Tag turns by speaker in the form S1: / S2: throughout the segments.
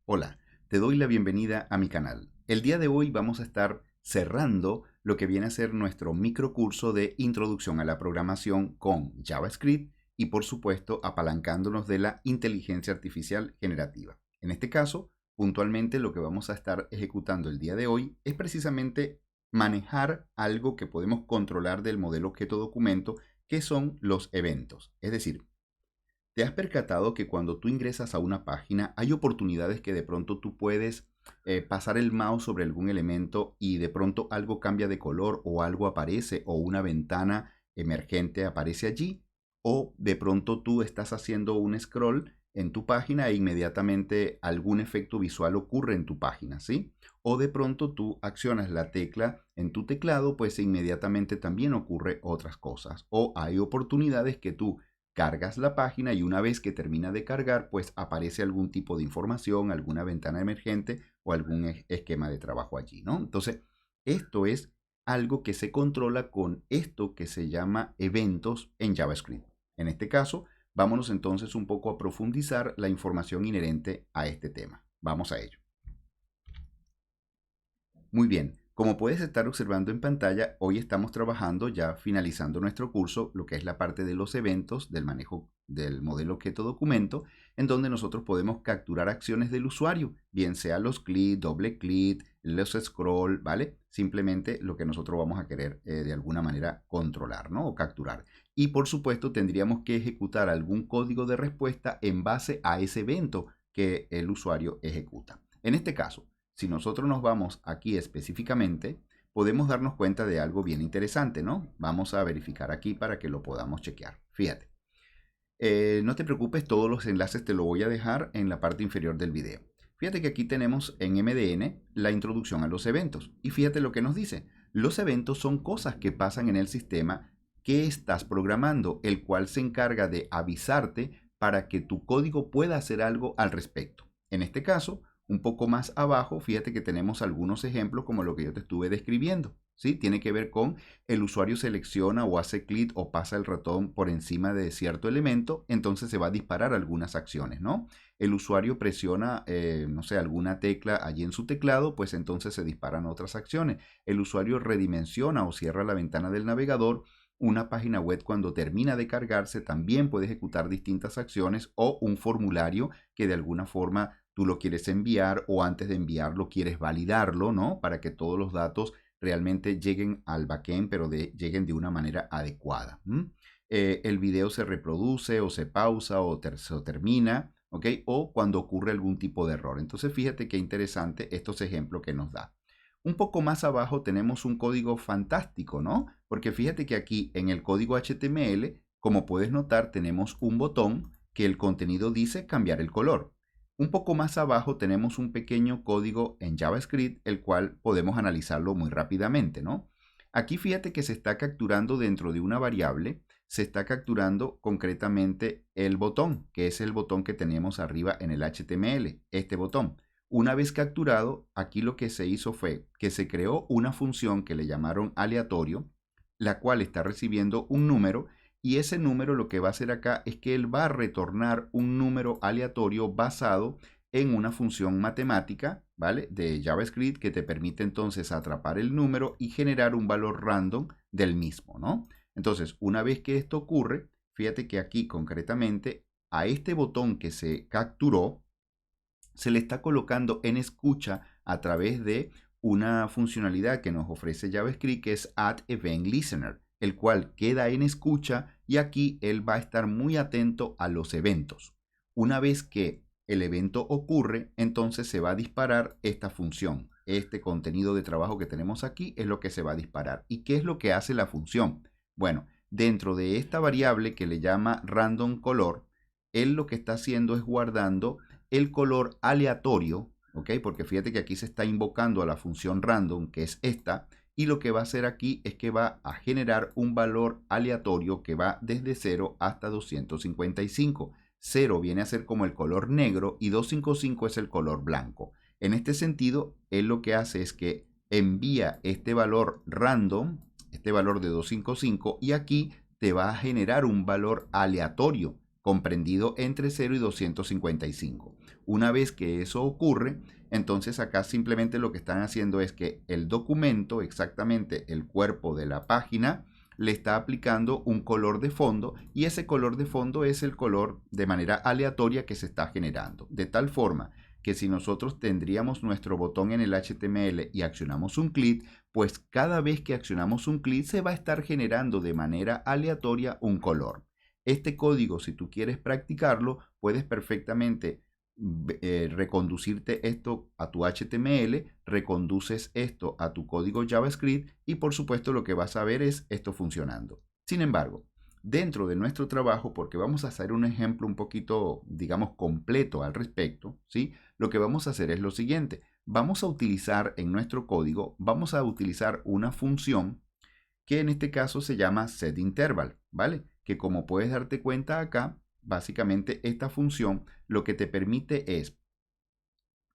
S1: Hola, te doy la bienvenida a mi canal. El día de hoy vamos a estar cerrando lo que viene a ser nuestro microcurso de introducción a la programación con JavaScript y por supuesto apalancándonos de la inteligencia artificial generativa. En este caso, puntualmente lo que vamos a estar ejecutando el día de hoy es precisamente manejar algo que podemos controlar del modelo objeto documento, que son los eventos. Es decir, ¿te has percatado que cuando tú ingresas a una página hay oportunidades que de pronto tú puedes pasar el mouse sobre algún elemento y de pronto algo cambia de color o algo aparece o una ventana emergente aparece allí? O de pronto tú estás haciendo un scroll en tu página e inmediatamente algún efecto visual ocurre en tu página, ¿sí? O de pronto tú accionas la tecla en tu teclado, pues inmediatamente también ocurre otras cosas. O hay oportunidades que tú cargas la página y una vez que termina de cargar, pues aparece algún tipo de información, alguna ventana emergente o algún esquema de trabajo allí, ¿no? Entonces, esto es algo que se controla con esto que se llama eventos en JavaScript. En este caso, vámonos entonces un poco a profundizar la información inherente a este tema. Vamos a ello. Muy bien, como puedes estar observando en pantalla, hoy estamos trabajando ya finalizando nuestro curso, lo que es la parte de los eventos del manejo del modelo objeto documento, en donde nosotros podemos capturar acciones del usuario, bien sea los clic, doble clic, los scroll, ¿vale? Simplemente lo que nosotros vamos a querer de alguna manera controlar, ¿no? O capturar. Y por supuesto tendríamos que ejecutar algún código de respuesta en base a ese evento que el usuario ejecuta. En este caso, si nosotros nos vamos aquí específicamente, podemos darnos cuenta de algo bien interesante, ¿no? Vamos a verificar aquí para que lo podamos chequear. Fíjate. No te preocupes, todos los enlaces te lo voy a dejar en la parte inferior del video. Fíjate que aquí tenemos en MDN la introducción a los eventos. Y fíjate lo que nos dice. Los eventos son cosas que pasan en el sistema que estás programando, el cual se encarga de avisarte para que tu código pueda hacer algo al respecto. En este caso, un poco más abajo, fíjate que tenemos algunos ejemplos como lo que yo te estuve describiendo. ¿Sí? Tiene que ver con el usuario selecciona o hace clic o pasa el ratón por encima de cierto elemento, entonces se va a disparar algunas acciones, ¿no? El usuario presiona, no sé, alguna tecla allí en su teclado, pues entonces se disparan otras acciones. El usuario redimensiona o cierra la ventana del navegador. Una página web cuando termina de cargarse también puede ejecutar distintas acciones o un formulario que de alguna forma tú lo quieres enviar o antes de enviarlo quieres validarlo, ¿no? Para que todos los datos realmente lleguen al backend, pero lleguen de una manera adecuada. El video se reproduce o se pausa o se termina, ¿ok? O cuando ocurre algún tipo de error. Entonces fíjate qué interesante estos ejemplos que nos da. Un poco más abajo tenemos un código fantástico, ¿no? Porque fíjate que aquí en el código HTML, como puedes notar, tenemos un botón que el contenido dice cambiar el color. Un poco más abajo tenemos un pequeño código en JavaScript, el cual podemos analizarlo muy rápidamente, ¿no? Aquí fíjate que se está capturando dentro de una variable, se está capturando concretamente el botón, que es el botón que tenemos arriba en el HTML, este botón. Una vez capturado, aquí lo que se hizo fue que se creó una función que le llamaron aleatorio, la cual está recibiendo un número y ese número lo que va a hacer acá es que él va a retornar un número aleatorio basado en una función matemática, ¿vale? De JavaScript que te permite entonces atrapar el número y generar un valor random del mismo, ¿no? Entonces, una vez que esto ocurre, fíjate que aquí concretamente a este botón que se capturó, se le está colocando en escucha a través de una funcionalidad que nos ofrece JavaScript que es Add Event Listener, el cual queda en escucha y aquí él va a estar muy atento a los eventos. Una vez que el evento ocurre, entonces se va a disparar esta función. Este contenido de trabajo que tenemos aquí es lo que se va a disparar. ¿Y qué es lo que hace la función? Bueno, dentro de esta variable que le llama random color, él lo que está haciendo es guardando el color aleatorio, ¿ok? Porque fíjate que aquí se está invocando a la función random, que es esta, y lo que va a hacer aquí es que va a generar un valor aleatorio que va desde 0 hasta 255. 0 viene a ser como el color negro y 255 es el color blanco. En este sentido, él lo que hace es que envía este valor random, este valor de 255, y aquí te va a generar un valor aleatorio comprendido entre 0 y 255. Una vez que eso ocurre, entonces acá simplemente lo que están haciendo es que el documento, exactamente el cuerpo de la página, le está aplicando un color de fondo y ese color de fondo es el color de manera aleatoria que se está generando. De tal forma que si nosotros tendríamos nuestro botón en el HTML y accionamos un clic, pues cada vez que accionamos un clic se va a estar generando de manera aleatoria un color. Este código, si tú quieres practicarlo, puedes perfectamente reconducirte esto a tu HTML, reconduces esto a tu código JavaScript y por supuesto lo que vas a ver es esto funcionando. Sin embargo, dentro de nuestro trabajo, porque vamos a hacer un ejemplo un poquito, digamos, completo al respecto, ¿sí? Lo que vamos a hacer es lo siguiente. Vamos a utilizar en nuestro código, vamos a utilizar una función que en este caso se llama setInterval, ¿vale? Que como puedes darte cuenta acá, básicamente esta función lo que te permite es,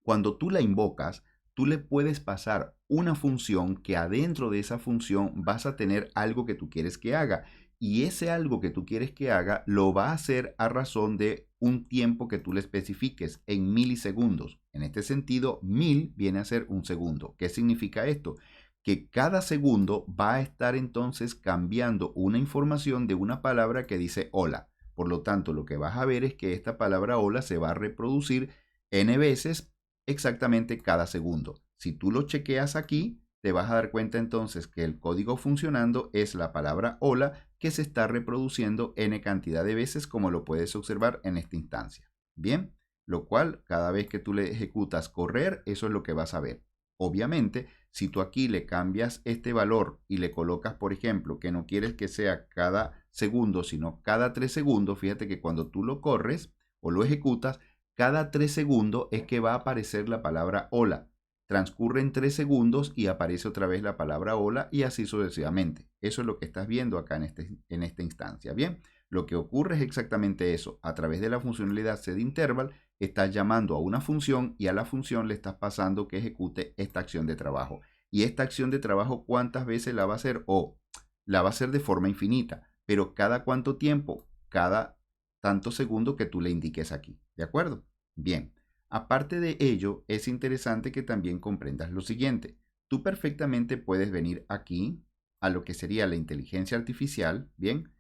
S1: cuando tú la invocas, tú le puedes pasar una función que adentro de esa función vas a tener algo que tú quieres que haga. Y ese algo que tú quieres que haga lo va a hacer a razón de un tiempo que tú le especifiques en milisegundos. En este sentido, 1000 viene a ser un segundo. ¿Qué significa esto? Que cada segundo va a estar entonces cambiando una información de una palabra que dice hola. Por lo tanto, lo que vas a ver es que esta palabra hola se va a reproducir n veces exactamente cada segundo. Si tú lo chequeas aquí, te vas a dar cuenta entonces que el código funcionando es la palabra hola que se está reproduciendo n cantidad de veces, como lo puedes observar en esta instancia. Bien, lo cual cada vez que tú le ejecutas correr, eso es lo que vas a ver. Obviamente, si tú aquí le cambias este valor y le colocas, por ejemplo, que no quieres que sea cada segundo, sino cada 3 segundos, fíjate que cuando tú lo corres o lo ejecutas, cada 3 segundos es que va a aparecer la palabra hola. Transcurren 3 segundos y aparece otra vez la palabra hola y así sucesivamente. Eso es lo que estás viendo acá en esta instancia. Bien, lo que ocurre es exactamente eso. A través de la funcionalidad setInterval, estás llamando a una función y a la función le estás pasando que ejecute esta acción de trabajo. Y esta acción de trabajo, ¿cuántas veces la va a hacer? La va a hacer de forma infinita, pero cada cuánto tiempo, cada tantos segundos que tú le indiques aquí. ¿De acuerdo? Bien, aparte de ello, es interesante que también comprendas lo siguiente. Tú perfectamente puedes venir aquí a lo que sería la inteligencia artificial, ¿bien?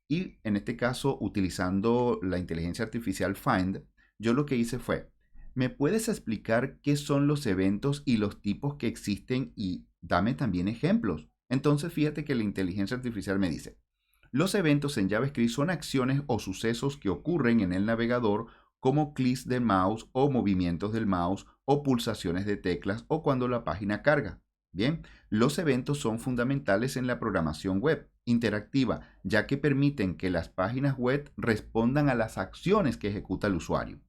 S1: Y en este caso, utilizando la inteligencia artificial Find, yo lo que hice fue, ¿me puedes explicar qué son los eventos y los tipos que existen y dame también ejemplos? Entonces, fíjate que la inteligencia artificial me dice, los eventos en JavaScript son acciones o sucesos que ocurren en el navegador como clics del mouse o movimientos del mouse o pulsaciones de teclas o cuando la página carga. Bien, los eventos son fundamentales en la programación web interactiva, ya que permiten que las páginas web respondan a las acciones que ejecuta el usuario.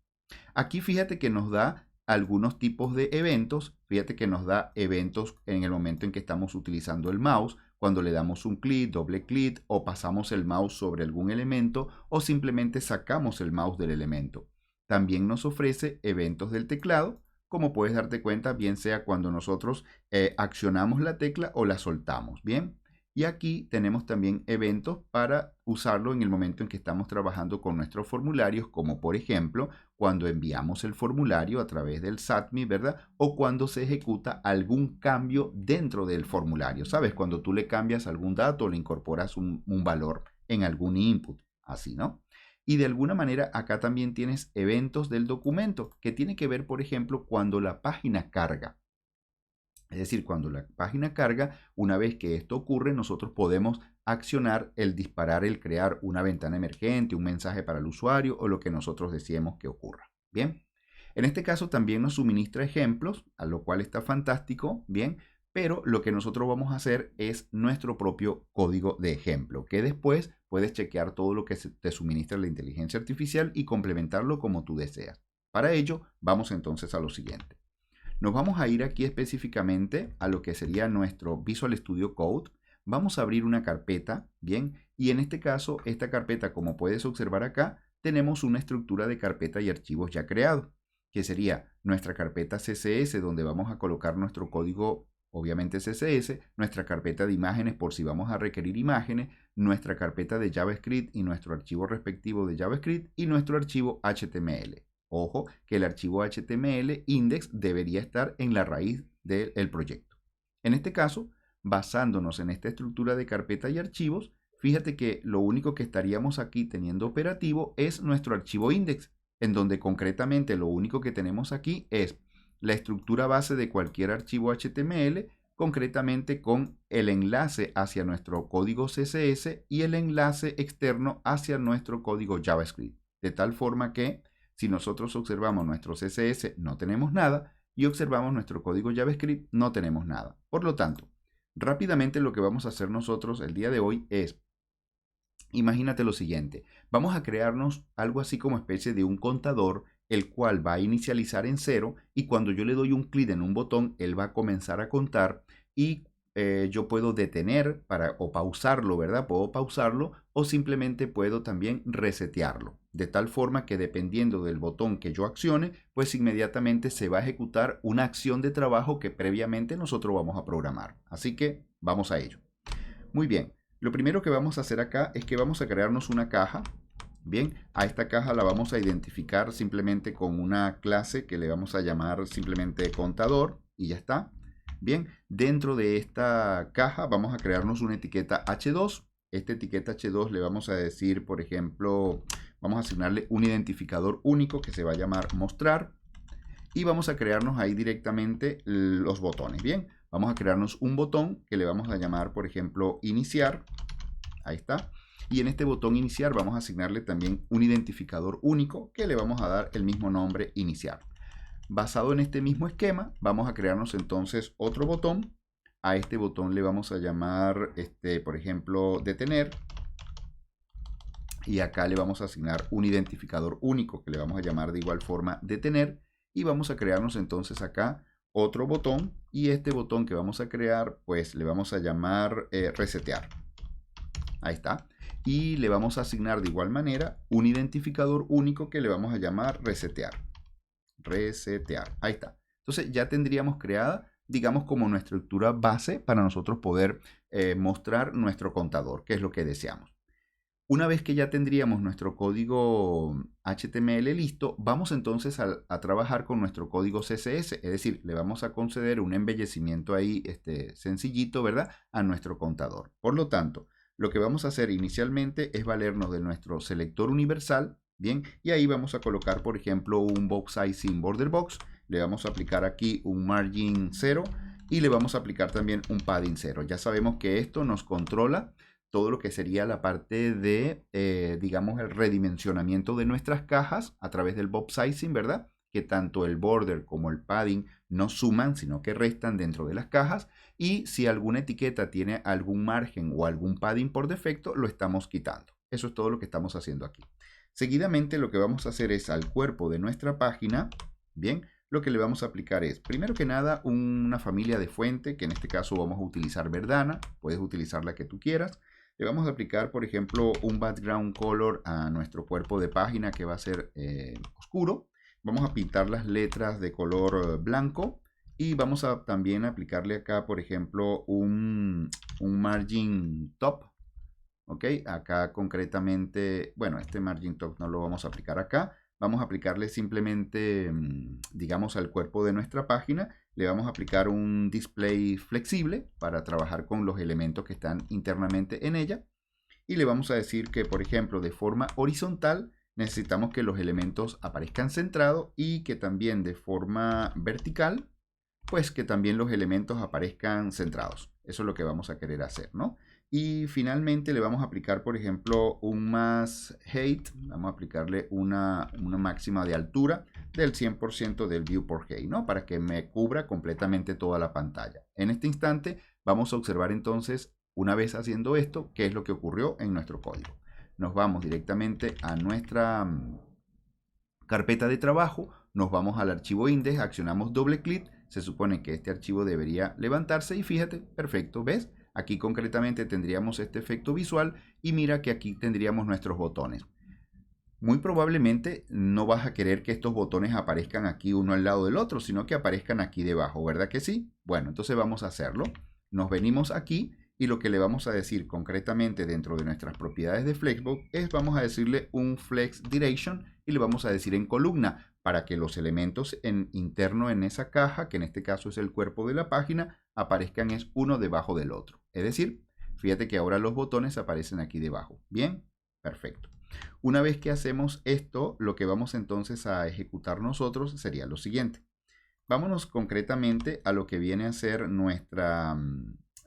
S1: Aquí fíjate que nos da algunos tipos de eventos. Fíjate que nos da eventos en el momento en que estamos utilizando el mouse, cuando le damos un clic, doble clic o pasamos el mouse sobre algún elemento o simplemente sacamos el mouse del elemento. También nos ofrece eventos del teclado, como puedes darte cuenta, bien sea cuando nosotros accionamos la tecla o la soltamos. Bien. Y aquí tenemos también eventos para usarlo en el momento en que estamos trabajando con nuestros formularios, como por ejemplo cuando enviamos el formulario a través del SATMI, ¿verdad? O cuando se ejecuta algún cambio dentro del formulario, ¿sabes? Cuando tú le cambias algún dato o le incorporas un valor en algún input, así, ¿no? Y de alguna manera acá también tienes eventos del documento, que tiene que ver, por ejemplo, cuando la página carga. Es decir, cuando la página carga, una vez que esto ocurre, nosotros podemos accionar el disparar, el crear una ventana emergente, un mensaje para el usuario o lo que nosotros deseemos que ocurra. Bien, en este caso también nos suministra ejemplos, a lo cual está fantástico, bien, pero lo que nosotros vamos a hacer es nuestro propio código de ejemplo, que después puedes chequear todo lo que te suministra la inteligencia artificial y complementarlo como tú deseas. Para ello, vamos entonces a lo siguiente. Nos vamos a ir aquí específicamente a lo que sería nuestro Visual Studio Code. Vamos a abrir una carpeta, ¿bien? Y en este caso, esta carpeta, como puedes observar acá, tenemos una estructura de carpeta y archivos ya creado, que sería nuestra carpeta CSS, donde vamos a colocar nuestro código, obviamente CSS, nuestra carpeta de imágenes por si vamos a requerir imágenes, nuestra carpeta de JavaScript y nuestro archivo respectivo de JavaScript y nuestro archivo HTML. Ojo, que el archivo HTML index debería estar en la raíz del proyecto. En este caso, basándonos en esta estructura de carpeta y archivos, fíjate que lo único que estaríamos aquí teniendo operativo es nuestro archivo index, en donde concretamente lo único que tenemos aquí es la estructura base de cualquier archivo HTML, concretamente con el enlace hacia nuestro código CSS y el enlace externo hacia nuestro código JavaScript. De tal forma que si nosotros observamos nuestro CSS no tenemos nada y observamos nuestro código JavaScript no tenemos nada. Por lo tanto, rápidamente lo que vamos a hacer nosotros el día de hoy es, imagínate lo siguiente, vamos a crearnos algo así como especie de un contador, el cual va a inicializar en 0 y cuando yo le doy un clic en un botón, él va a comenzar a contar y yo puedo detener o pausarlo, ¿verdad? Puedo pausarlo o simplemente puedo también resetearlo. De tal forma que dependiendo del botón que yo accione, pues inmediatamente se va a ejecutar una acción de trabajo que previamente nosotros vamos a programar. Así que vamos a ello. Muy bien, lo primero que vamos a hacer acá es que vamos a crearnos una caja. Bien, a esta caja la vamos a identificar simplemente con una clase que le vamos a llamar simplemente contador y ya está. Bien, dentro de esta caja vamos a crearnos una etiqueta H2. Esta etiqueta H2 le vamos a decir, por ejemplo, vamos a asignarle un identificador único que se va a llamar mostrar. Y vamos a crearnos ahí directamente los botones. Bien, vamos a crearnos un botón que le vamos a llamar, por ejemplo, iniciar. Ahí está. Y en este botón iniciar vamos a asignarle también un identificador único que le vamos a dar el mismo nombre iniciar. Basado en este mismo esquema, vamos a crearnos entonces otro botón. A este botón le vamos a llamar, por ejemplo, detener. Y acá le vamos a asignar un identificador único que le vamos a llamar de igual forma detener. Y vamos a crearnos entonces acá otro botón. Y este botón que vamos a crear, pues le vamos a llamar resetear. Ahí está. Y le vamos a asignar de igual manera un identificador único que le vamos a llamar resetear. Resetear. Ahí está. Entonces ya tendríamos creada, digamos, como nuestra estructura base para nosotros poder mostrar nuestro contador, que es lo que deseamos. Una vez que ya tendríamos nuestro código HTML listo, vamos entonces a trabajar con nuestro código CSS, es decir, le vamos a conceder un embellecimiento ahí sencillito, ¿verdad?, a nuestro contador. Por lo tanto, lo que vamos a hacer inicialmente es valernos de nuestro selector universal, ¿bien? Y ahí vamos a colocar, por ejemplo, un box sizing border box, le vamos a aplicar aquí un margin 0 y le vamos a aplicar también un padding 0. Ya sabemos que esto nos controla todo lo que sería la parte de, digamos, el redimensionamiento de nuestras cajas a través del box sizing, ¿verdad? Que tanto el border como el padding no suman, sino que restan dentro de las cajas. Y si alguna etiqueta tiene algún margen o algún padding por defecto, lo estamos quitando. Eso es todo lo que estamos haciendo aquí. Seguidamente lo que vamos a hacer es al cuerpo de nuestra página, bien, lo que le vamos a aplicar es, primero que nada, una familia de fuente, que en este caso vamos a utilizar Verdana, puedes utilizar la que tú quieras. Le vamos a aplicar, por ejemplo, un background color a nuestro cuerpo de página que va a ser oscuro. Vamos a pintar las letras de color blanco y vamos a también aplicarle acá, por ejemplo, un margin top. ¿Ok? Acá concretamente, bueno, este margin top no lo vamos a aplicar acá. Vamos a aplicarle simplemente, digamos, al cuerpo de nuestra página. Le vamos a aplicar un display flexible para trabajar con los elementos que están internamente en ella. Y le vamos a decir que, por ejemplo, de forma horizontal, necesitamos que los elementos aparezcan centrados y que también de forma vertical, pues que también los elementos aparezcan centrados. Eso es lo que vamos a querer hacer, ¿no? Y finalmente le vamos a aplicar, por ejemplo, un más height. Vamos a aplicarle una máxima de altura del 100% del viewport height, ¿no? Para que me cubra completamente toda la pantalla. En este instante vamos a observar entonces, una vez haciendo esto, qué es lo que ocurrió en nuestro código. Nos vamos directamente a nuestra carpeta de trabajo, nos vamos al archivo index, accionamos doble clic, se supone que este archivo debería levantarse y fíjate, perfecto, ¿ves? Aquí concretamente tendríamos este efecto visual y mira que aquí tendríamos nuestros botones. Muy probablemente no vas a querer que estos botones aparezcan aquí uno al lado del otro, sino que aparezcan aquí debajo, ¿verdad que sí? Bueno, entonces vamos a hacerlo. Nos venimos aquí y lo que le vamos a decir concretamente dentro de nuestras propiedades de Flexbox es, vamos a decirle un Flex Direction y le vamos a decir en columna. para que los elementos internos en esa caja, que en este caso es el cuerpo de la página, aparezcan es uno debajo del otro. Es decir, fíjate que ahora los botones aparecen aquí debajo. Bien, perfecto. Una vez que hacemos esto, lo que vamos entonces a ejecutar nosotros sería lo siguiente. Vámonos concretamente a lo que viene a ser nuestra,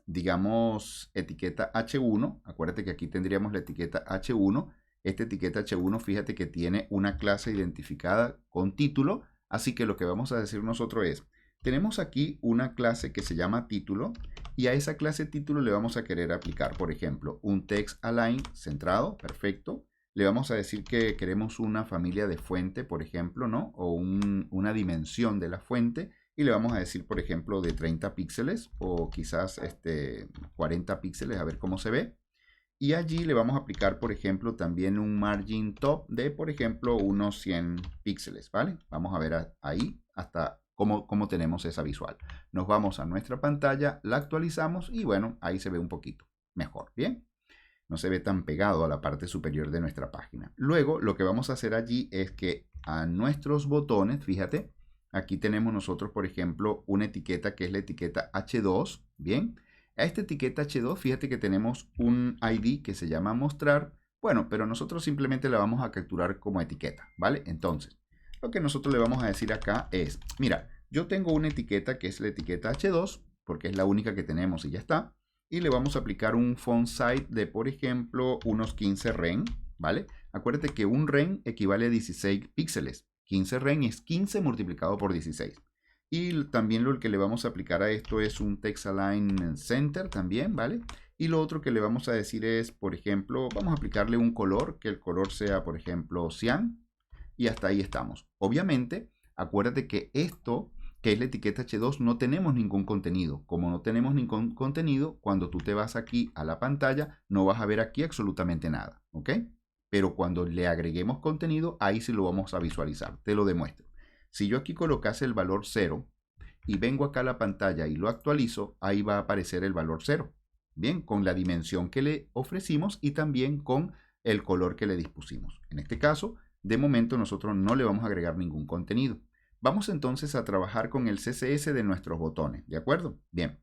S1: digamos, etiqueta H1. Acuérdate que aquí tendríamos la etiqueta H1. Esta etiqueta H1, fíjate que tiene una clase identificada con título. Así que lo que vamos a decir nosotros es, tenemos aquí una clase que se llama título y a esa clase título le vamos a querer aplicar, por ejemplo, un text align centrado, perfecto. Le vamos a decir que queremos una familia de fuente, por ejemplo, ¿no? O una dimensión de la fuente. Y le vamos a decir, por ejemplo, de 30 píxeles o quizás 40 píxeles, a ver cómo se ve. Y allí le vamos a aplicar, por ejemplo, también un margin top de, por ejemplo, unos 100 píxeles, ¿vale? Vamos a ver ahí hasta cómo tenemos esa visual. Nos vamos a nuestra pantalla, la actualizamos y bueno, ahí se ve un poquito mejor, ¿bien? No se ve tan pegado a la parte superior de nuestra página. Luego, lo que vamos a hacer allí es que a nuestros botones, fíjate, aquí tenemos nosotros, por ejemplo, una etiqueta que es la etiqueta H2, ¿bien? A esta etiqueta H2, fíjate que tenemos un ID que se llama mostrar, bueno, pero nosotros simplemente la vamos a capturar como etiqueta, ¿vale? Entonces, lo que nosotros le vamos a decir acá es, mira, yo tengo una etiqueta que es la etiqueta H2, porque es la única que tenemos y ya está. Y le vamos a aplicar un font size de, por ejemplo, unos 15 ren, ¿vale? Acuérdate que un ren equivale a 16 píxeles. 15 ren es 15 multiplicado por 16. Y también lo que le vamos a aplicar a esto es un text align center también, ¿vale? Y lo otro que le vamos a decir es, por ejemplo, vamos a aplicarle un color, que el color sea, por ejemplo, cian. Y hasta ahí estamos. Obviamente, acuérdate que esto, que es la etiqueta H2, no tenemos ningún contenido. Como no tenemos ningún contenido, cuando tú te vas aquí a la pantalla, no vas a ver aquí absolutamente nada, ¿ok? Pero cuando le agreguemos contenido, ahí sí lo vamos a visualizar. Te lo demuestro. Si yo aquí colocase el valor 0 y vengo acá a la pantalla y lo actualizo, ahí va a aparecer el valor 0. Bien, con la dimensión que le ofrecimos y también con el color que le dispusimos. En este caso, de momento nosotros no le vamos a agregar ningún contenido. Vamos entonces a trabajar con el CSS de nuestros botones, ¿de acuerdo? Bien,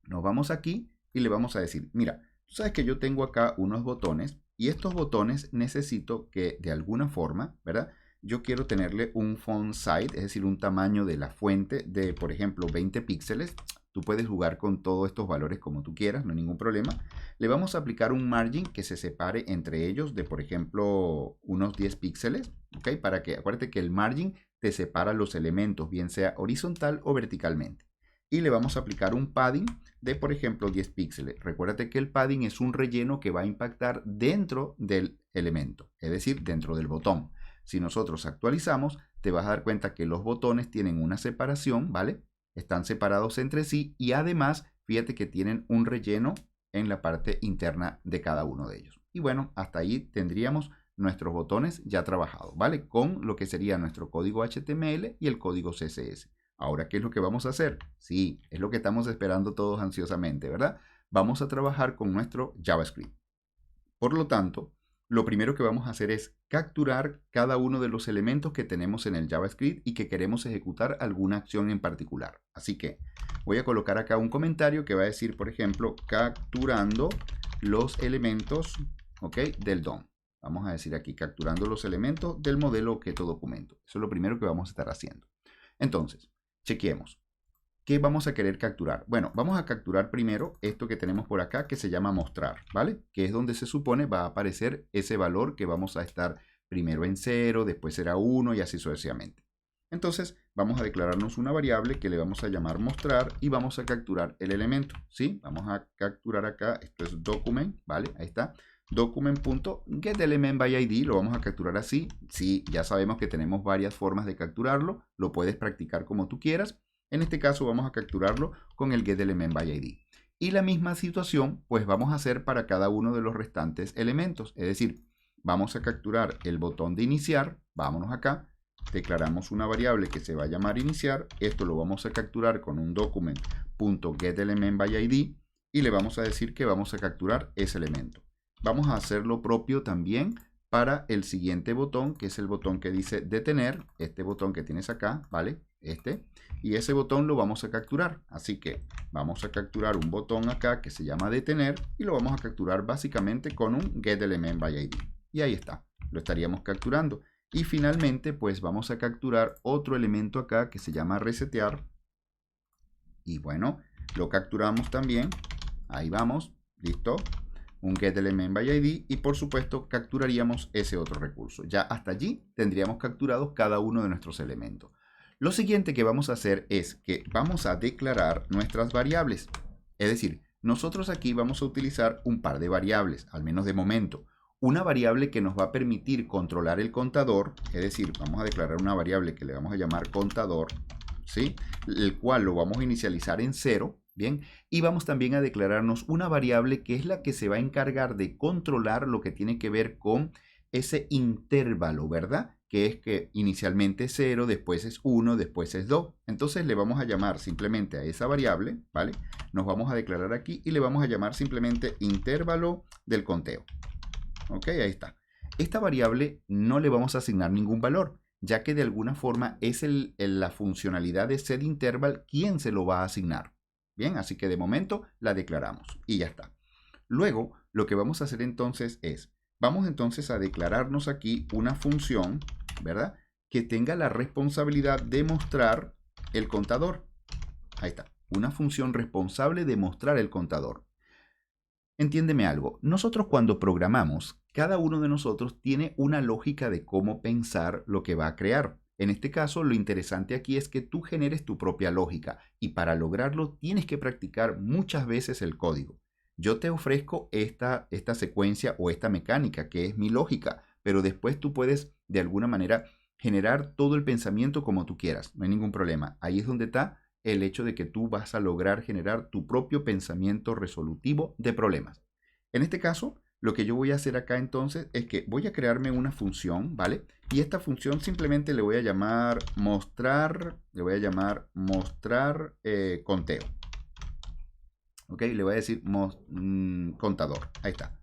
S1: nos vamos aquí y le vamos a decir, mira, tú sabes que yo tengo acá unos botones y estos botones necesito que de alguna forma, ¿verdad? Yo quiero tenerle un font size, es decir, un tamaño de la fuente de, por ejemplo, 20 píxeles. Tú puedes jugar con todos estos valores como tú quieras, no hay ningún problema. Le vamos a aplicar un margin que se separe entre ellos de, por ejemplo, unos 10 píxeles, ¿ok? Para que, acuérdate que el margin te separa los elementos, bien sea horizontal o verticalmente. Y le vamos a aplicar un padding de, por ejemplo, 10 píxeles. Recuérdate que el padding es un relleno que va a impactar dentro del elemento, es decir, dentro del botón. Si nosotros actualizamos, te vas a dar cuenta que los botones tienen una separación, ¿vale? Están separados entre sí y además, fíjate que tienen un relleno en la parte interna de cada uno de ellos. Y bueno, hasta ahí tendríamos nuestros botones ya trabajados, ¿vale? Con lo que sería nuestro código HTML y el código CSS. Ahora, ¿qué es lo que vamos a hacer? Sí, es lo que estamos esperando todos ansiosamente, ¿verdad? Vamos a trabajar con nuestro JavaScript. Por lo tanto, lo primero que vamos a hacer es capturar cada uno de los elementos que tenemos en el JavaScript y que queremos ejecutar alguna acción en particular. Así que voy a colocar acá un comentario que va a decir, por ejemplo, capturando los elementos, ¿ok? Del DOM. Vamos a decir aquí, capturando los elementos del modelo objeto documento. Eso es lo primero que vamos a estar haciendo. Entonces, chequeemos. ¿Qué vamos a querer capturar? Bueno, vamos a capturar primero esto que tenemos por acá que se llama mostrar, ¿vale? Que es donde se supone va a aparecer ese valor que vamos a estar primero en 0, después será 1 y así sucesivamente. Entonces, vamos a declararnos una variable que le vamos a llamar mostrar y vamos a capturar el elemento, ¿sí? Vamos a capturar acá, esto es document, ¿vale? Ahí está. Document.getElementById, lo vamos a capturar así. Sí, ya sabemos que tenemos varias formas de capturarlo, lo puedes practicar como tú quieras. En este caso vamos a capturarlo con el getElementById. Y la misma situación pues vamos a hacer para cada uno de los restantes elementos. Es decir, vamos a capturar el botón de iniciar. Vámonos acá. Declaramos una variable que se va a llamar iniciar. Esto lo vamos a capturar con un document.getElementById. Y le vamos a decir que vamos a capturar ese elemento. Vamos a hacer lo propio también para el siguiente botón, que es el botón que dice detener, este botón que tienes acá, ¿vale? Y ese botón lo vamos a capturar. Así que vamos a capturar un botón acá que se llama detener y lo vamos a capturar básicamente con un getElementById. Y ahí está, lo estaríamos capturando. Y finalmente, pues vamos a capturar otro elemento acá que se llama resetear. Y bueno, lo capturamos también. Ahí vamos, listo. Un getElementById y por supuesto capturaríamos ese otro recurso. Ya hasta allí tendríamos capturados cada uno de nuestros elementos. Lo siguiente que vamos a hacer es que vamos a declarar nuestras variables. Es decir, nosotros aquí vamos a utilizar un par de variables, al menos de momento. Una variable que nos va a permitir controlar el contador, es decir, vamos a declarar una variable que le vamos a llamar contador, ¿sí? El cual lo vamos a inicializar en 0. Bien, y vamos también a declararnos una variable que es la que se va a encargar de controlar lo que tiene que ver con ese intervalo, ¿verdad? Que es que inicialmente es 0, después es 1, después es 2. Entonces le vamos a llamar simplemente a esa variable, ¿vale? Nos vamos a declarar aquí y le vamos a llamar simplemente intervalo del conteo. Ok, ahí está. Esta variable no le vamos a asignar ningún valor, ya que de alguna forma es la funcionalidad de setInterval quien se lo va a asignar. Bien, así que de momento la declaramos y ya está. Luego, lo que vamos a hacer entonces es, vamos entonces a declararnos aquí una función, ¿verdad? Que tenga la responsabilidad de mostrar el contador. Ahí está, una función responsable de mostrar el contador. Entiéndeme algo, nosotros cuando programamos, cada uno de nosotros tiene una lógica de cómo pensar lo que va a crear. En este caso, lo interesante aquí es que tú generes tu propia lógica y para lograrlo tienes que practicar muchas veces el código. Yo te ofrezco esta secuencia o esta mecánica que es mi lógica, pero después tú puedes de alguna manera generar todo el pensamiento como tú quieras, no hay ningún problema. Ahí es donde está el hecho de que tú vas a lograr generar tu propio pensamiento resolutivo de problemas. En este caso, lo que yo voy a hacer acá entonces es que voy a crearme una función, ¿vale? Y esta función simplemente le voy a llamar mostrar, conteo. ¿Ok? Le voy a decir contador. Ahí está.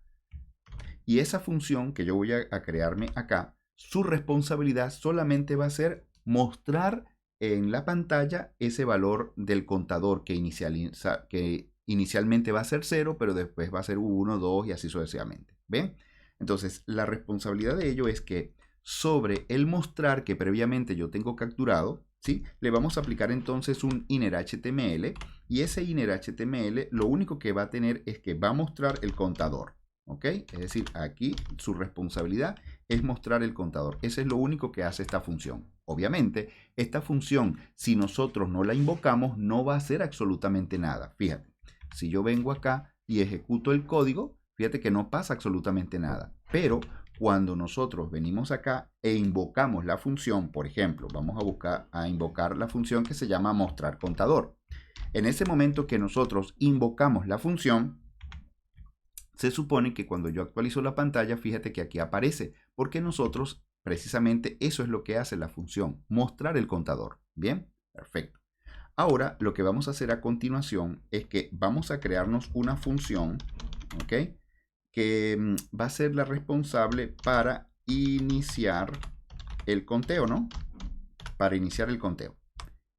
S1: Y esa función que yo voy a crearme acá, su responsabilidad solamente va a ser mostrar en la pantalla ese valor del contador que inicialmente va a ser 0, pero después va a ser 1, 2 y así sucesivamente. ¿Ven? Entonces, la responsabilidad de ello es que sobre el mostrar que previamente yo tengo capturado, ¿sí? Le vamos a aplicar entonces un innerHTML y ese innerHTML lo único que va a tener es que va a mostrar el contador. ¿Ok? Es decir, aquí su responsabilidad es mostrar el contador. Ese es lo único que hace esta función. Obviamente, esta función, si nosotros no la invocamos, no va a hacer absolutamente nada. Fíjate, si yo vengo acá y ejecuto el código, fíjate que no pasa absolutamente nada. Pero cuando nosotros venimos acá e invocamos la función, por ejemplo, vamos a invocar la función que se llama mostrar contador. En ese momento que nosotros invocamos la función, se supone que cuando yo actualizo la pantalla, fíjate que aquí aparece, porque nosotros, precisamente eso es lo que hace la función, mostrar el contador. Bien, perfecto. Ahora lo que vamos a hacer a continuación es que vamos a crearnos una función, ¿ok? Que va a ser la responsable para iniciar el conteo, ¿no? Para iniciar el conteo.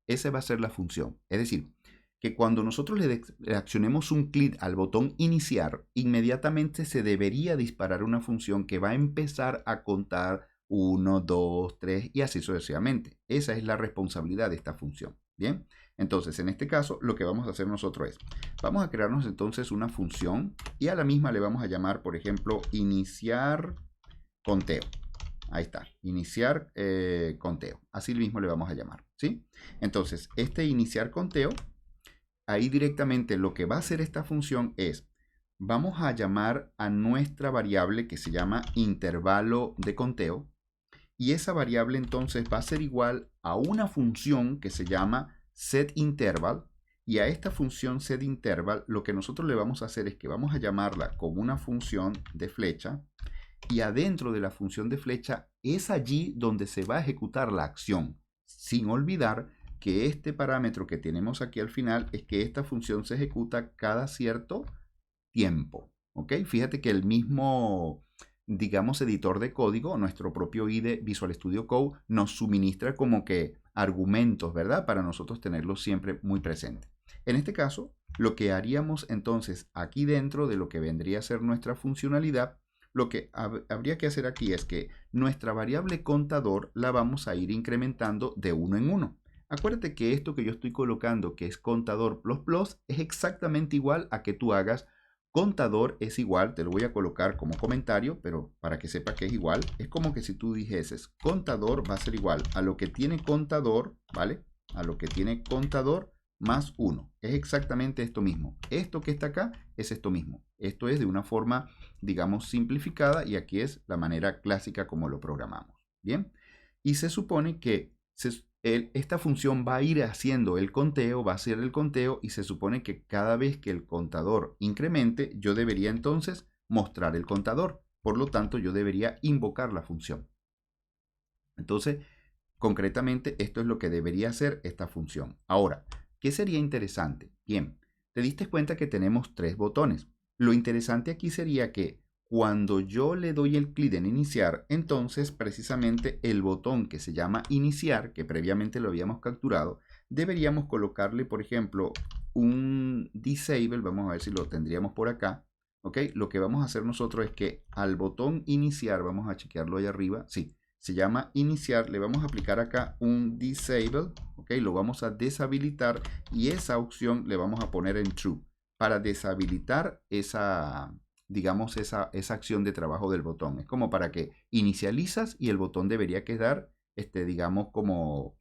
S1: Esa va a ser la función. Es decir, que cuando nosotros le accionemos un clic al botón iniciar, inmediatamente se debería disparar una función que va a empezar a contar 1, 2, 3 y así sucesivamente. Esa es la responsabilidad de esta función. Bien, entonces en este caso lo que vamos a hacer nosotros es, vamos a crearnos entonces una función y a la misma le vamos a llamar, por ejemplo, iniciar conteo. Ahí está, iniciar conteo. Así mismo le vamos a llamar, ¿sí? Entonces, este iniciar conteo, ahí directamente lo que va a hacer esta función es, vamos a llamar a nuestra variable que se llama intervalo de conteo. Y esa variable entonces va a ser igual a una función que se llama setInterval. Y a esta función setInterval lo que nosotros le vamos a hacer es que vamos a llamarla como una función de flecha. Y adentro de la función de flecha es allí donde se va a ejecutar la acción. Sin olvidar que este parámetro que tenemos aquí al final es que esta función se ejecuta cada cierto tiempo. ¿Ok? Fíjate que el mismo digamos, editor de código, nuestro propio IDE Visual Studio Code nos suministra como que argumentos, ¿verdad? Para nosotros tenerlos siempre muy presentes. En este caso, lo que haríamos entonces aquí dentro de lo que vendría a ser nuestra funcionalidad, lo que habría que hacer aquí es que nuestra variable contador la vamos a ir incrementando de uno en uno. Acuérdate que esto que yo estoy colocando, que es contador plus plus, es exactamente igual a que tú hagas contador es igual, te lo voy a colocar como comentario, pero para que sepa que es igual, es como que si tú dijeses contador va a ser igual a lo que tiene contador, ¿vale? A lo que tiene contador más 1. Es exactamente esto mismo. Esto que está acá es esto mismo. Esto es de una forma, digamos, simplificada y aquí es la manera clásica como lo programamos. Bien. Y se supone que esta función va a ir haciendo el conteo, va a hacer el conteo y se supone que cada vez que el contador incremente, yo debería entonces mostrar el contador. Por lo tanto, yo debería invocar la función. Entonces, concretamente, esto es lo que debería hacer esta función. Ahora, ¿qué sería interesante? Bien, te diste cuenta que tenemos 3 botones. Lo interesante aquí sería que cuando yo le doy el clic en iniciar, entonces precisamente el botón que se llama iniciar, que previamente lo habíamos capturado, deberíamos colocarle, por ejemplo, un disable, vamos a ver si lo tendríamos por acá, ¿ok? Lo que vamos a hacer nosotros es que al botón iniciar, vamos a chequearlo ahí arriba, sí, se llama iniciar, le vamos a aplicar acá un disable, ¿ok? Lo vamos a deshabilitar y esa opción le vamos a poner en true para deshabilitar esa, digamos, esa acción de trabajo del botón. Es como para que inicializas y el botón debería quedar, digamos, como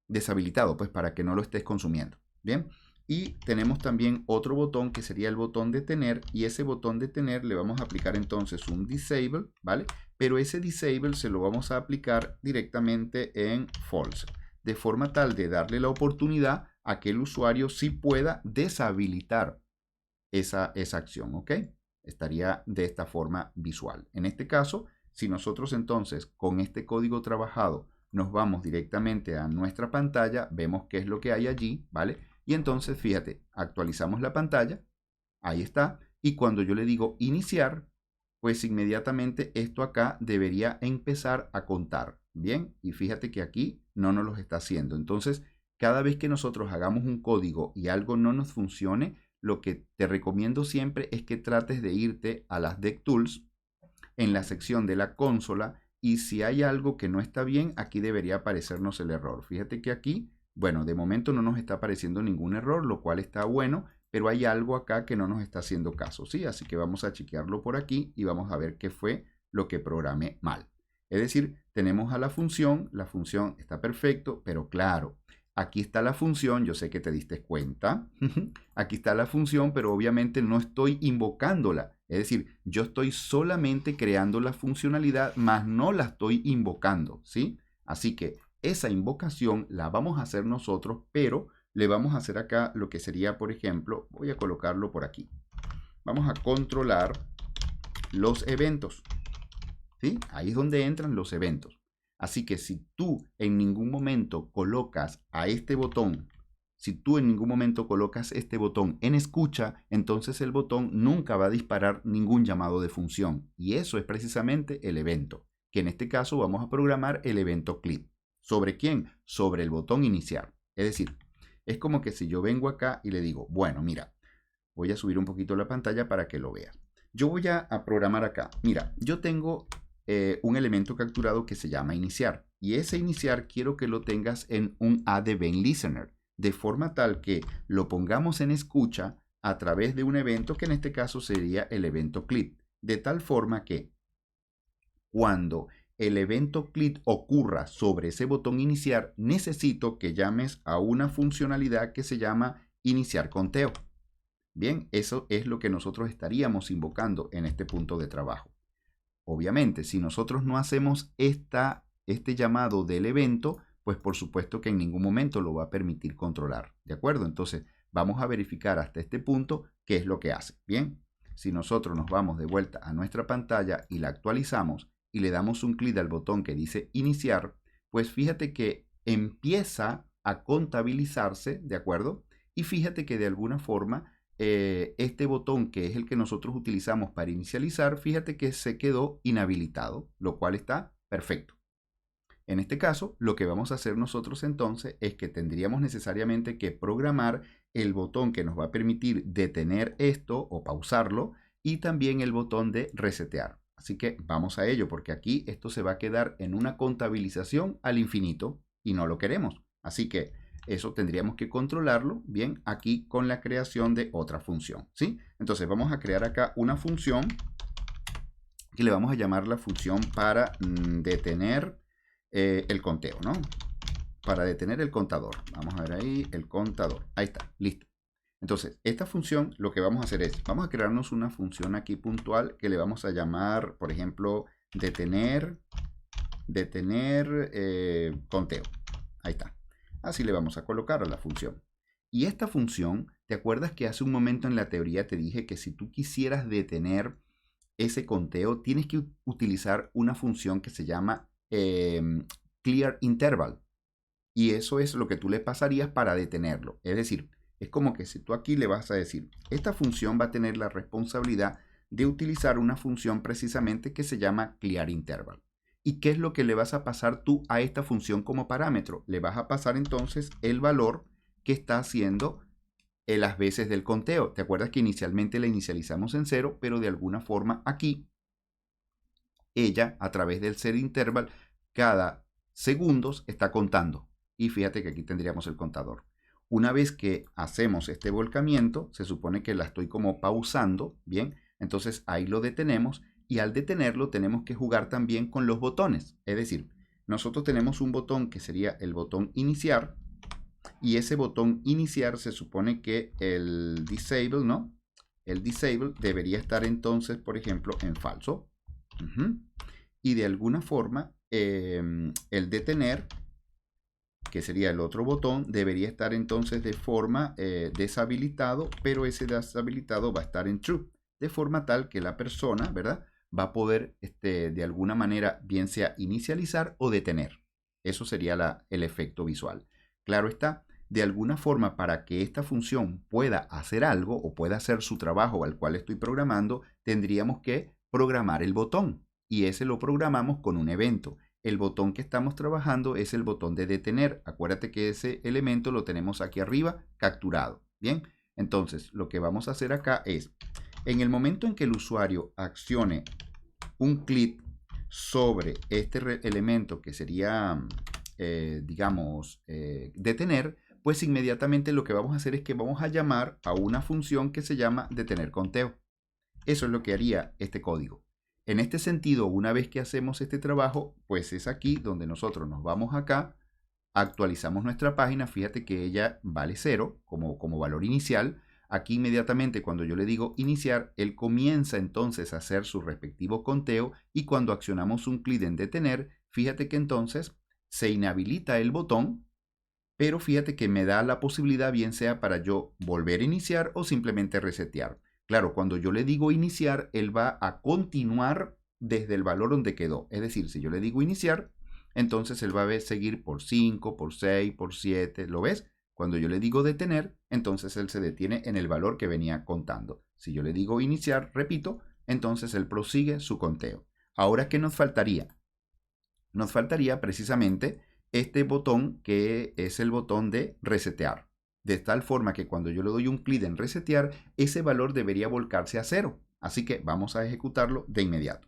S1: deshabilitado, pues para que no lo estés consumiendo. Bien. Y tenemos también otro botón que sería el botón detener y ese botón detener le vamos a aplicar entonces un disable, ¿vale? Pero ese disable se lo vamos a aplicar directamente en false, de forma tal de darle la oportunidad a que el usuario sí pueda deshabilitar esa acción, ¿ok? Estaría de esta forma visual. En este caso, si nosotros entonces con este código trabajado nos vamos directamente a nuestra pantalla, vemos qué es lo que hay allí, ¿vale? Y entonces, fíjate, actualizamos la pantalla, ahí está, y cuando yo le digo iniciar, pues inmediatamente esto acá debería empezar a contar, ¿bien? Y fíjate que aquí no nos lo está haciendo. Entonces, cada vez que nosotros hagamos un código y algo no nos funcione, lo que te recomiendo siempre es que trates de irte a las DevTools en la sección de la consola y si hay algo que no está bien, aquí debería aparecernos el error. Fíjate que aquí, bueno, de momento no nos está apareciendo ningún error, lo cual está bueno, pero hay algo acá que no nos está haciendo caso, ¿sí? Así que vamos a chequearlo por aquí y vamos a ver qué fue lo que programé mal. Es decir, tenemos a la función está perfecto, pero claro, aquí está la función, yo sé que te diste cuenta, aquí está la función, pero obviamente no estoy invocándola. Es decir, yo estoy solamente creando la funcionalidad, más no la estoy invocando, ¿sí? Así que esa invocación la vamos a hacer nosotros, pero le vamos a hacer acá lo que sería, por ejemplo, voy a colocarlo por aquí. Vamos a controlar los eventos, ¿sí? Ahí es donde entran los eventos. Así que si tú en ningún momento colocas a este botón, si tú en ningún momento colocas este botón en escucha, entonces el botón nunca va a disparar ningún llamado de función. Y eso es precisamente el evento, que en este caso vamos a programar el evento clip. ¿Sobre quién? Sobre el botón iniciar. Es decir, es como que si yo vengo acá y le digo, bueno, mira, voy a subir un poquito la pantalla para que lo veas. Yo voy a programar acá. Mira, yo tengo un elemento capturado que se llama iniciar. Y ese iniciar quiero que lo tengas en un add event listener, de forma tal que lo pongamos en escucha a través de un evento que en este caso sería el evento clip. De tal forma que cuando el evento clip ocurra sobre ese botón iniciar, necesito que llames a una funcionalidad que se llama iniciar conteo. Bien, eso es lo que nosotros estaríamos invocando en este punto de trabajo. Obviamente, si nosotros no hacemos este llamado del evento, pues por supuesto que en ningún momento lo va a permitir controlar. ¿De acuerdo? Entonces, vamos a verificar hasta este punto qué es lo que hace. Bien, si nosotros nos vamos de vuelta a nuestra pantalla y la actualizamos y le damos un clic al botón que dice iniciar, pues fíjate que empieza a contabilizarse, ¿de acuerdo? Y fíjate que de alguna forma este botón que es el que nosotros utilizamos para inicializar, fíjate que se quedó inhabilitado, lo cual está perfecto. En este caso, lo que vamos a hacer nosotros entonces es que tendríamos necesariamente que programar el botón que nos va a permitir detener esto o pausarlo y también el botón de resetear. Así que vamos a ello porque aquí esto se va a quedar en una contabilización al infinito y no lo queremos. Así que eso tendríamos que controlarlo bien aquí con la creación de otra función, ¿sí? Entonces vamos a crear acá una función que le vamos a llamar la función para detener el conteo, ¿no? Para detener el contador. Vamos a ver ahí el contador. Ahí está, listo. Entonces, esta función lo que vamos a hacer es, vamos a crearnos una función aquí puntual que le vamos a llamar, por ejemplo, detener conteo. Ahí está. Así le vamos a colocar a la función. Y esta función, ¿te acuerdas que hace un momento en la teoría te dije que si tú quisieras detener ese conteo, tienes que utilizar una función que se llama clear interval? Y eso es lo que tú le pasarías para detenerlo. Es decir, es como que si tú aquí le vas a decir, esta función va a tener la responsabilidad de utilizar una función precisamente que se llama clear interval. ¿Y qué es lo que le vas a pasar tú a esta función como parámetro? Le vas a pasar entonces el valor que está haciendo las veces del conteo. ¿Te acuerdas que inicialmente la inicializamos en 0, pero de alguna forma aquí, ella a través del set interval, cada segundos está contando. Y fíjate que aquí tendríamos el contador. Una vez que hacemos este volcamiento, se supone que la estoy como pausando, ¿bien? Entonces ahí lo detenemos y al detenerlo tenemos que jugar también con los botones. Es decir, nosotros tenemos un botón que sería el botón iniciar y ese botón iniciar se supone que el disable, ¿no? El disable debería estar entonces, por ejemplo, en falso. Y de alguna forma el detener, que sería el otro botón, debería estar entonces de forma deshabilitado, pero ese deshabilitado va a estar en true, de forma tal que la persona, ¿verdad?, va a poder de alguna manera bien sea inicializar o detener. Eso sería el efecto visual. Claro está, de alguna forma para que esta función pueda hacer algo o pueda hacer su trabajo al cual estoy programando, tendríamos que programar el botón y ese lo programamos con un evento. El botón que estamos trabajando es el botón de detener. Acuérdate que ese elemento lo tenemos aquí arriba capturado. Bien, entonces lo que vamos a hacer acá es, en el momento en que el usuario accione un clic sobre este elemento que sería, digamos, detener, pues inmediatamente lo que vamos a hacer es que vamos a llamar a una función que se llama detener conteo. Eso es lo que haría este código. En este sentido, una vez que hacemos este trabajo, pues es aquí donde nosotros nos vamos acá, actualizamos nuestra página, fíjate que ella vale 0 como valor inicial. Aquí inmediatamente cuando yo le digo iniciar, él comienza entonces a hacer su respectivo conteo y cuando accionamos un clic en detener, fíjate que entonces se inhabilita el botón, pero fíjate que me da la posibilidad bien sea para yo volver a iniciar o simplemente resetear. Claro, cuando yo le digo iniciar, él va a continuar desde el valor donde quedó. Es decir, si yo le digo iniciar, entonces él va a seguir por 5, por 6, por 7. ¿Lo ves? Cuando yo le digo detener, entonces él se detiene en el valor que venía contando. Si yo le digo iniciar, repito, entonces él prosigue su conteo. Ahora, ¿qué nos faltaría? Nos faltaría precisamente este botón que es el botón de resetear. De tal forma que cuando yo le doy un clic en resetear, ese valor debería volcarse a 0. Así que vamos a ejecutarlo de inmediato.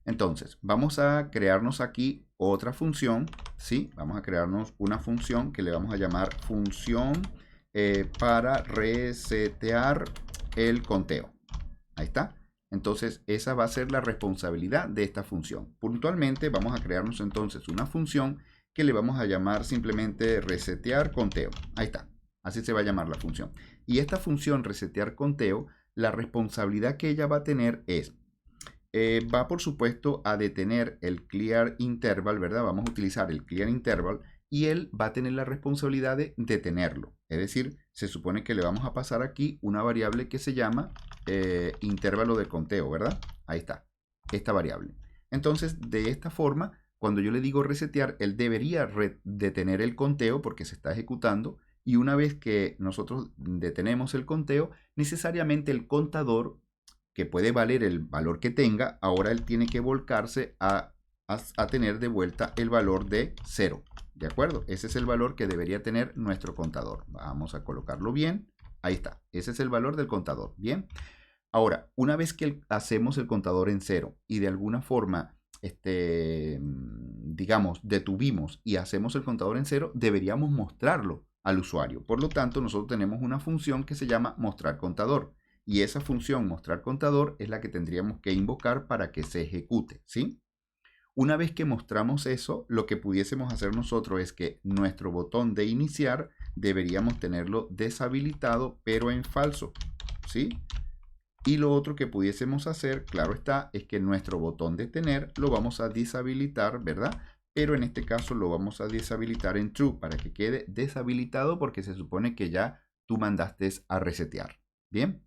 S1: Entonces, vamos a crearnos aquí otra función, ¿sí? Vamos a crearnos una función que le vamos a llamar función para resetear el conteo. Ahí está. Entonces, esa va a ser la responsabilidad de esta función. Puntualmente, vamos a crearnos entonces una función que le vamos a llamar simplemente resetear conteo. Ahí está. Así se va a llamar la función. Y esta función resetear conteo, la responsabilidad que ella va a tener es, va por supuesto a detener el clear interval, ¿verdad? Vamos a utilizar el clear interval y él va a tener la responsabilidad de detenerlo. Es decir, se supone que le vamos a pasar aquí una variable que se llama intervalo de conteo, ¿verdad? Ahí está, esta variable. Entonces, de esta forma, cuando yo le digo resetear, él debería detener el conteo porque se está ejecutando y una vez que nosotros detenemos el conteo, necesariamente el contador, que puede valer el valor que tenga, ahora él tiene que volcarse a tener de vuelta el valor de 0. ¿De acuerdo? Ese es el valor que debería tener nuestro contador. Vamos a colocarlo bien. Ahí está. Ese es el valor del contador. Bien. Ahora, una vez que hacemos el contador en 0 y de alguna forma, digamos, detuvimos y hacemos el contador en 0, deberíamos mostrarlo al usuario. Por lo tanto, nosotros tenemos una función que se llama mostrar contador. Y esa función mostrar contador es la que tendríamos que invocar para que se ejecute, ¿sí? Una vez que mostramos eso, lo que pudiésemos hacer nosotros es que nuestro botón de iniciar deberíamos tenerlo deshabilitado, pero en falso, ¿sí? Y lo otro que pudiésemos hacer, claro está, es que nuestro botón de detener lo vamos a deshabilitar, ¿verdad? Pero en este caso lo vamos a deshabilitar en true para que quede deshabilitado porque se supone que ya tú mandaste a resetear. Bien.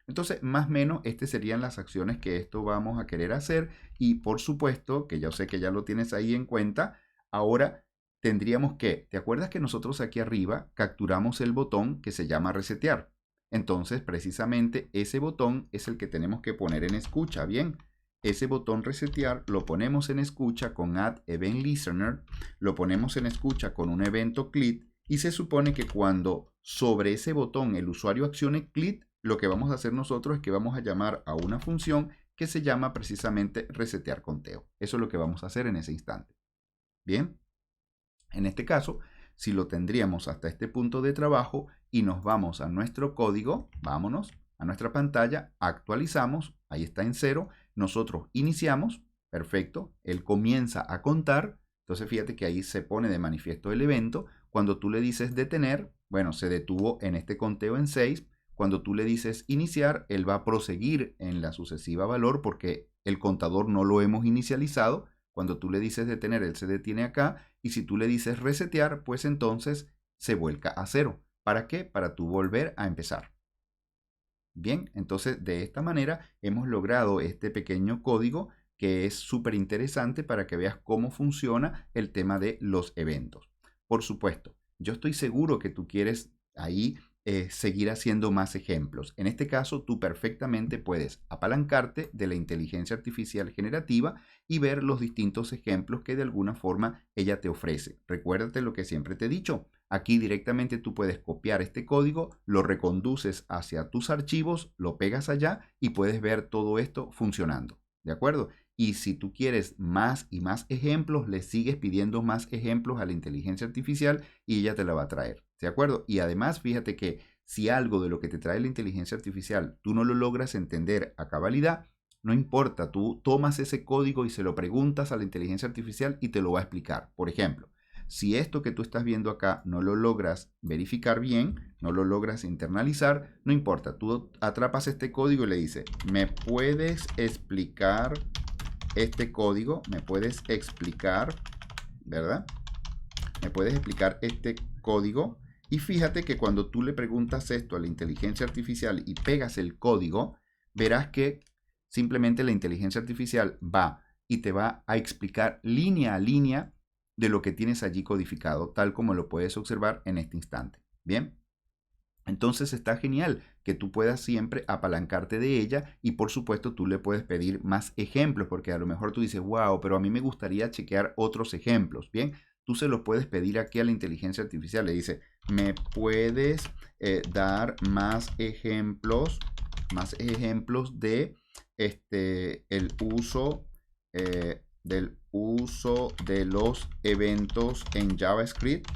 S1: Entonces, más o menos, estas serían las acciones que esto vamos a querer hacer. Y por supuesto, que yo sé que ya lo tienes ahí en cuenta, ahora tendríamos que, ¿te acuerdas que nosotros aquí arriba capturamos el botón que se llama resetear? Entonces, precisamente ese botón es el que tenemos que poner en escucha, ¿bien? Ese botón resetear lo ponemos en escucha con add event listener, lo ponemos en escucha con un evento click y se supone que cuando sobre ese botón el usuario accione click, lo que vamos a hacer nosotros es que vamos a llamar a una función que se llama precisamente resetear conteo. Eso es lo que vamos a hacer en ese instante. Bien, en este caso, si lo tendríamos hasta este punto de trabajo y nos vamos a nuestro código, vámonos a nuestra pantalla, actualizamos, ahí está en 0, nosotros iniciamos, perfecto, él comienza a contar, entonces fíjate que ahí se pone de manifiesto el evento, cuando tú le dices detener, bueno, se detuvo en este conteo en 6, cuando tú le dices iniciar, él va a proseguir en la sucesiva valor porque el contador no lo hemos inicializado. Cuando tú le dices detener, él se detiene acá. Y si tú le dices resetear, pues entonces se vuelca a 0. ¿Para qué? Para tú volver a empezar. Bien, entonces de esta manera hemos logrado este pequeño código que es súper interesante para que veas cómo funciona el tema de los eventos. Por supuesto, yo estoy seguro que tú quieres ahí seguir haciendo más ejemplos. En este caso, tú perfectamente puedes apalancarte de la inteligencia artificial generativa y ver los distintos ejemplos que de alguna forma ella te ofrece. Recuérdate lo que siempre te he dicho. Aquí directamente tú puedes copiar este código, lo reconduces hacia tus archivos, lo pegas allá y puedes ver todo esto funcionando. ¿De acuerdo? Y si tú quieres más y más ejemplos, le sigues pidiendo más ejemplos a la inteligencia artificial y ella te la va a traer. ¿De acuerdo? Y además, fíjate que si algo de lo que te trae la inteligencia artificial tú no lo logras entender a cabalidad, no importa, tú tomas ese código y se lo preguntas a la inteligencia artificial y te lo va a explicar. Por ejemplo, si esto que tú estás viendo acá no lo logras verificar bien, no lo logras internalizar, no importa, tú atrapas este código y le dices, ¿me puedes explicar este código? ¿Me puedes explicar, verdad? ¿Me puedes explicar este código? Y fíjate que cuando tú le preguntas esto a la inteligencia artificial y pegas el código, verás que simplemente la inteligencia artificial va y te va a explicar línea a línea de lo que tienes allí codificado, tal como lo puedes observar en este instante. Bien, entonces está genial que tú puedas siempre apalancarte de ella y por supuesto tú le puedes pedir más ejemplos porque a lo mejor tú dices, wow, pero a mí me gustaría chequear otros ejemplos. Bien, tú se los puedes pedir aquí a la inteligencia artificial. Le dice, ¿me puedes dar más ejemplos de el uso del uso de los eventos en JavaScript?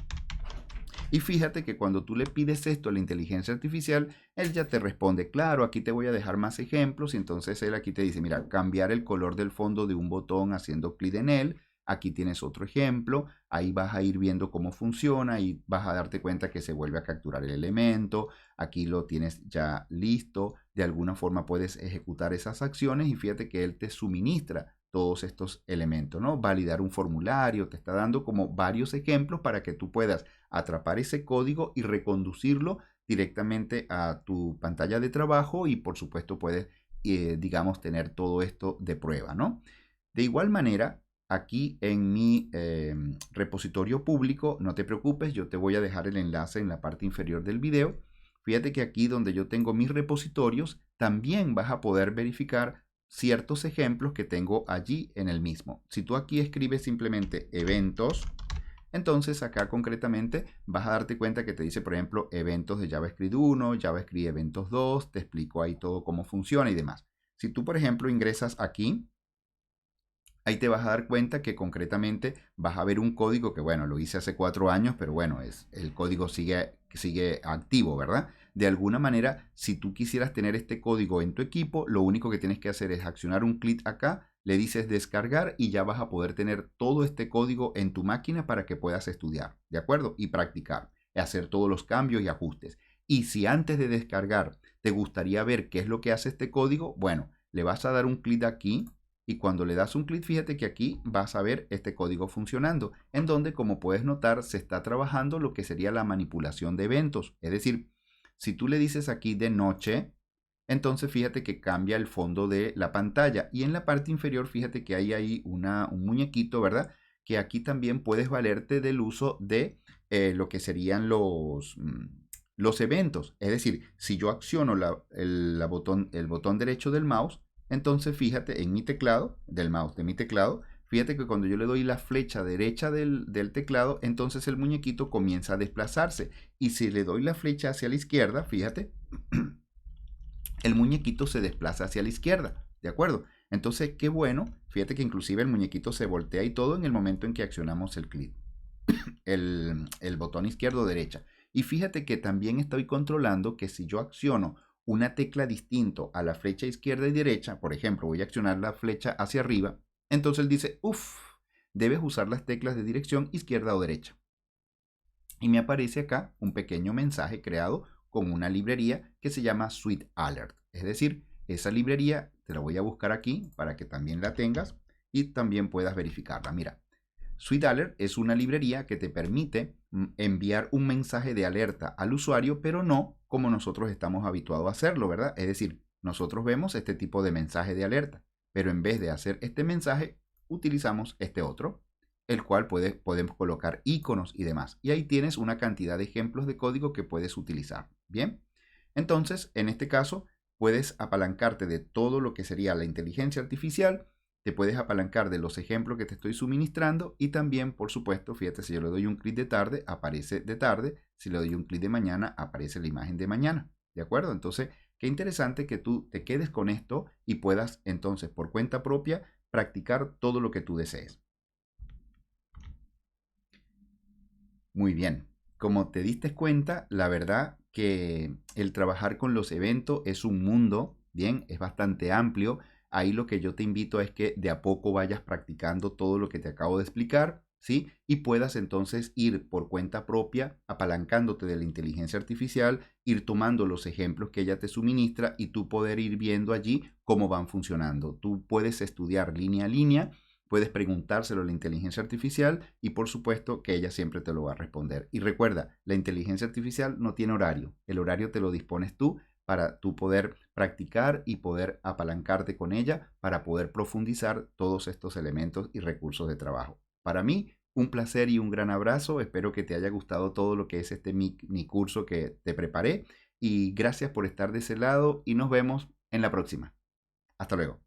S1: Y fíjate que cuando tú le pides esto a la inteligencia artificial, él ya te responde, claro, aquí te voy a dejar más ejemplos. Y entonces él aquí te dice, mira, cambiar el color del fondo de un botón haciendo clic en él. Aquí tienes otro ejemplo, ahí vas a ir viendo cómo funciona y vas a darte cuenta que se vuelve a capturar el elemento. Aquí lo tienes ya listo, de alguna forma puedes ejecutar esas acciones y fíjate que él te suministra todos estos elementos, ¿no? Validar un formulario, te está dando como varios ejemplos para que tú puedas atrapar ese código y reconducirlo directamente a tu pantalla de trabajo y por supuesto puedes, digamos, tener todo esto de prueba, ¿no? De igual manera, aquí en mi repositorio público, no te preocupes, yo te voy a dejar el enlace en la parte inferior del video. Fíjate que aquí donde yo tengo mis repositorios, también vas a poder verificar ciertos ejemplos que tengo allí en el mismo. Si tú aquí escribes simplemente eventos, entonces acá concretamente vas a darte cuenta que te dice, por ejemplo, eventos de JavaScript 1, JavaScript eventos 2, te explico ahí todo cómo funciona y demás. Si tú, por ejemplo, ingresas aquí, ahí te vas a dar cuenta que concretamente vas a ver un código que, bueno, lo hice hace 4 años, pero bueno, el código sigue activo, ¿verdad? De alguna manera, si tú quisieras tener este código en tu equipo, lo único que tienes que hacer es accionar un clic acá, le dices descargar y ya vas a poder tener todo este código en tu máquina para que puedas estudiar, ¿de acuerdo? Y practicar, y hacer todos los cambios y ajustes. Y si antes de descargar te gustaría ver qué es lo que hace este código, bueno, le vas a dar un clic aquí y cuando le das un clic, fíjate que aquí vas a ver este código funcionando, en donde, como puedes notar, se está trabajando lo que sería la manipulación de eventos. Es decir, si tú le dices aquí de noche, entonces fíjate que cambia el fondo de la pantalla. Y en la parte inferior, fíjate que hay ahí un muñequito, ¿verdad? Que aquí también puedes valerte del uso de lo que serían los eventos. Es decir, si yo acciono el botón derecho del mouse, entonces fíjate en mi teclado, del mouse de mi teclado, fíjate que cuando yo le doy la flecha derecha del teclado, entonces el muñequito comienza a desplazarse. Y si le doy la flecha hacia la izquierda, fíjate, el muñequito se desplaza hacia la izquierda, ¿de acuerdo? Entonces, qué bueno, fíjate que inclusive el muñequito se voltea y todo en el momento en que accionamos el clic, el botón izquierdo o derecha. Y fíjate que también estoy controlando que si yo acciono una tecla distinto a la flecha izquierda y derecha, por ejemplo, voy a accionar la flecha hacia arriba, entonces él dice, uff, debes usar las teclas de dirección izquierda o derecha. Y me aparece acá un pequeño mensaje creado con una librería que se llama Sweet Alert. Es decir, esa librería te la voy a buscar aquí para que también la tengas y también puedas verificarla. Mira, Sweet Alert es una librería que te permite enviar un mensaje de alerta al usuario, pero no como nosotros estamos habituados a hacerlo, ¿verdad? Es decir, nosotros vemos este tipo de mensaje de alerta, pero en vez de hacer este mensaje, utilizamos este otro, el cual podemos colocar iconos y demás. Y ahí tienes una cantidad de ejemplos de código que puedes utilizar. Bien, entonces, en este caso, puedes apalancarte de todo lo que sería la inteligencia artificial, te puedes apalancar de los ejemplos que te estoy suministrando y también, por supuesto, fíjate, si yo le doy un clic de tarde, aparece de tarde, si le doy un clic de mañana, aparece la imagen de mañana, ¿de acuerdo? Entonces, qué interesante que tú te quedes con esto y puedas entonces, por cuenta propia, practicar todo lo que tú desees. Muy bien, como te diste cuenta, la verdad que el trabajar con los eventos es un mundo, bien, es bastante amplio. Ahí lo que yo te invito es que de a poco vayas practicando todo lo que te acabo de explicar, ¿sí? Y puedas entonces ir por cuenta propia, apalancándote de la inteligencia artificial, ir tomando los ejemplos que ella te suministra y tú poder ir viendo allí cómo van funcionando. Tú puedes estudiar línea a línea. Puedes preguntárselo a la inteligencia artificial y por supuesto que ella siempre te lo va a responder. Y recuerda, la inteligencia artificial no tiene horario. El horario te lo dispones tú para tú poder practicar y poder apalancarte con ella para poder profundizar todos estos elementos y recursos de trabajo. Para mí, un placer y un gran abrazo. Espero que te haya gustado todo lo que es este mi curso que te preparé. Y gracias por estar de ese lado y nos vemos en la próxima. Hasta luego.